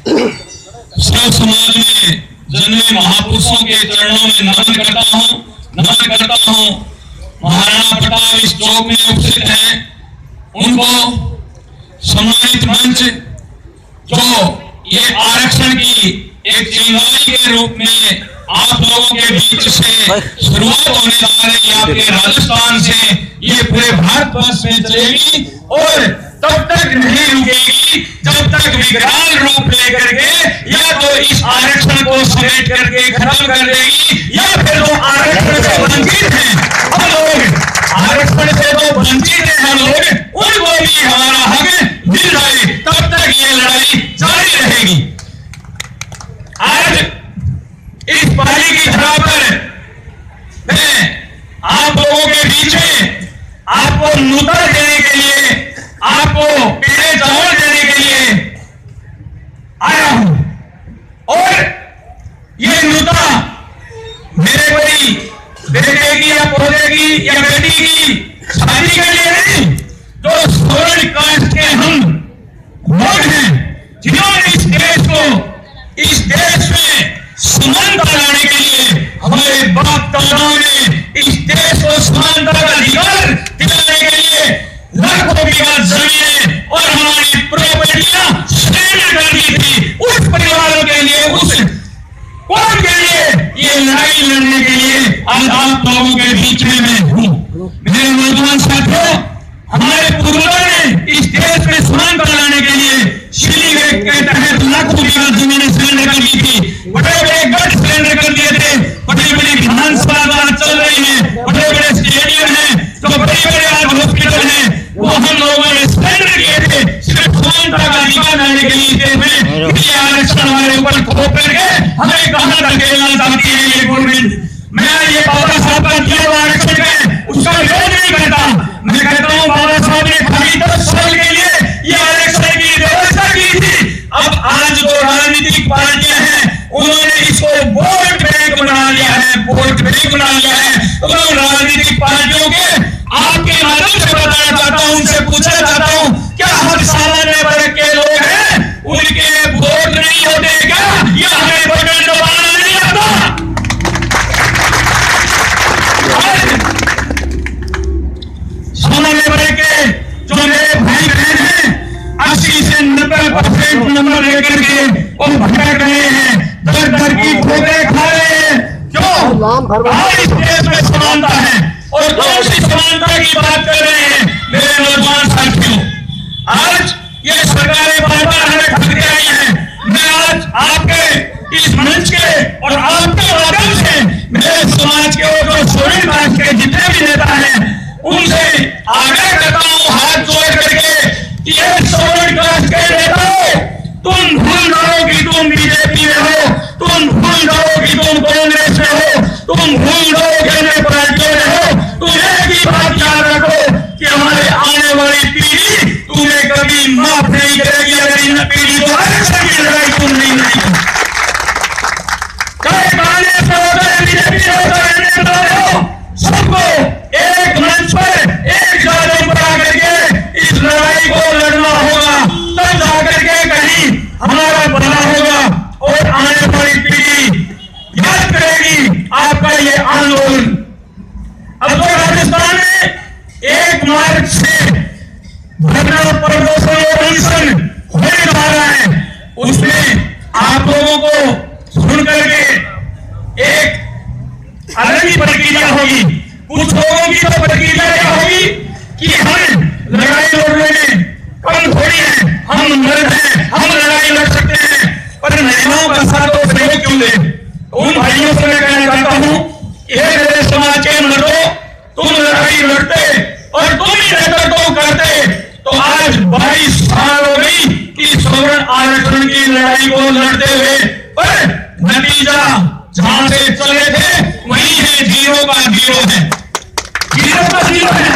सब समाज में जन्मे महापुरुषों के चरणों में नमन करता हूँ। महाराणा प्रताप इस चौक में उपस्थित हैं, उनको सम्मानित मंच जो ये आरक्षण की एक चिंगारी के रूप में आप लोगों के बीच से शुरुआत होने जा रही है, आपके राजस्थान से ये पूरे भारतवर्ष में चलेगी और तब तक नहीं रुकेगी जब तक विकराल रूप लेकर के या तो इस आरक्षण को समेट करके खत्म कर देगी या फिर वो आरक्षण से वंचित हैं हम लोग, आरक्षण से तो वंचित हैं हम लोग, उनको भी हमारा हक मिल जाए, तब तक ये लड़ाई जारी रहेगी। आज इस पारी की धरा पर मैं आप लोगों के बीच में आपको नूतन देने के लिए, आपको पीले चावल देने के लिए आया हूं और ये नूता मेरे कोई बेटे की या पोते की या बेटी की शादी के लिए नहीं, जो स्वर्ण कास्ट के हम लोग हैं, जिन्होंने इस देश को, इस देश में समानता लाने के लिए हमारे बाप दादाओं ने इस देश को समानता का अधिकार दिलाने के लिए लाखों बीघा जमीनें और हमारी प्रॉपर्टियां सरेंडर कर दी थी, उस परिवारों के लिए, उस कौम के लिए ये लड़ाई लड़ने के लिए आज आप लोगों के बीच में मैं हूं। मेरे नौजवान साथियों, हमारे पूर्वजों ने इस देश में समानता लाने के लिए शिली के तहत लाखों बीघा जमीनें सरेंडर कर दी थी, बड़े बड़े गढ़ सरेंडर कर दिए थे, बड़ी बड़ी विधानसभा चल रही है, बड़े बड़े स्टेडियम है, तो बड़े बड़े आज हॉस्पिटल है, वो हम लोगों ने सरेंडर किए थे सिर्फ समानता का अधिकार लाने के लिए में ये आरक्षण हमारे ऊपर थोप करके हमें कहां धकेलना चाहती है ये गवर्नमेंट। मैं ये बाबा साहब का दिया हुआ आरक्षण है उसका विरोध नहीं करता, मैं कहता हूँ बाबा साहब ने खाली 10 साल के लिए ये आरक्षण की व्यवस्था की थी। अब आज जो राजनीतिक पार्टियां हैं उन्होंने इसको वोट बैंक बना लिया है, वोट बैंक बना लिया है। तो मैं राजनीतिक पार्टियों के आपके माध्यम से बताना चाहता हूं, उनसे पूछना चाहता हूं, क्या हर सामान्य वर्ग के लोग हैं उनके वोट नहीं होते क्या, या हमें बटन दबाना नहीं आता? सामान्य वर्ग के जो मेरे भाई बहन हैं 80 से 90% नंबर लेकर के वो भटक रहे हैं, दर दर की ठोकरें खा रहे हैं। क्यों? आज इस देश में समानता है और कौन सी समानता की बात कर रहे हैं मेरे नौजवान साथियों? आज ये सरकारें बार-बार हमें ठगते आई हैं। मैं आज आपके इस मंच के और आपके माध्यम से मेरे समाज के और जो सोरेन कास्ट के जितने भी नेता हैं उनसे आग्रह करता हूं हाथ जोड़ करके, ये सोरेन कास्ट के नेताओं, तुम भूल जाओ कि तुम बीजेपी में हो, तुम भूल जाओ कि तुम कांग्रेस में हो, तुम भूल जाओ कि अन्य पार्टियों में हो। तुम एक ही बात याद रखो कि हमारे आने वाली पीढ़ी तुम्हें कभी माफ नहीं करेगी अगर इन पीढ़ी को आरक्षण की लड़ाई तुम नहीं लड़ेगी। चाहे कांग्रेस में हो, चाहे बीजेपी में हो, चाहे अन्य दल हो, सबको एक मंच पर एक जादू पर आकर के इस लड़ाई को लड़ना होगा, तब जाकर के कहीं हमारा भला होगा और आने वाली पीढ़ी याद करेगी आपका ये आंदोलन। अब तो राजस्थान में 1 मार्च से धरना प्रदर्शन और अनशन होने जा रहा है, उसमें आप लोगों को सुन करके एक अलग ही प्रक्रिया होगी। कुछ लोगों की तो प्रक्रिया क्या होगी कि हम लड़ाई लड़ने में कम थोड़ी है, हम मर्द हैं, हम लड़ाई लड़ सकते हैं, पर महिलाओं का साथ तो सहयोग क्यों दे? उन भाइयों से मैं कहना चाहता हूं कि मेरे समाज के मर्दों, तुम लड़ाई लड़ते और तुम ही नेतृत्व करते तो आज 22 साल हो गई कि सवर्ण आरक्षण की लड़ाई को लड़ते हुए, पर नतीजा जहां से चले थे वही है, 0 का 0 है, 0 का 0 है।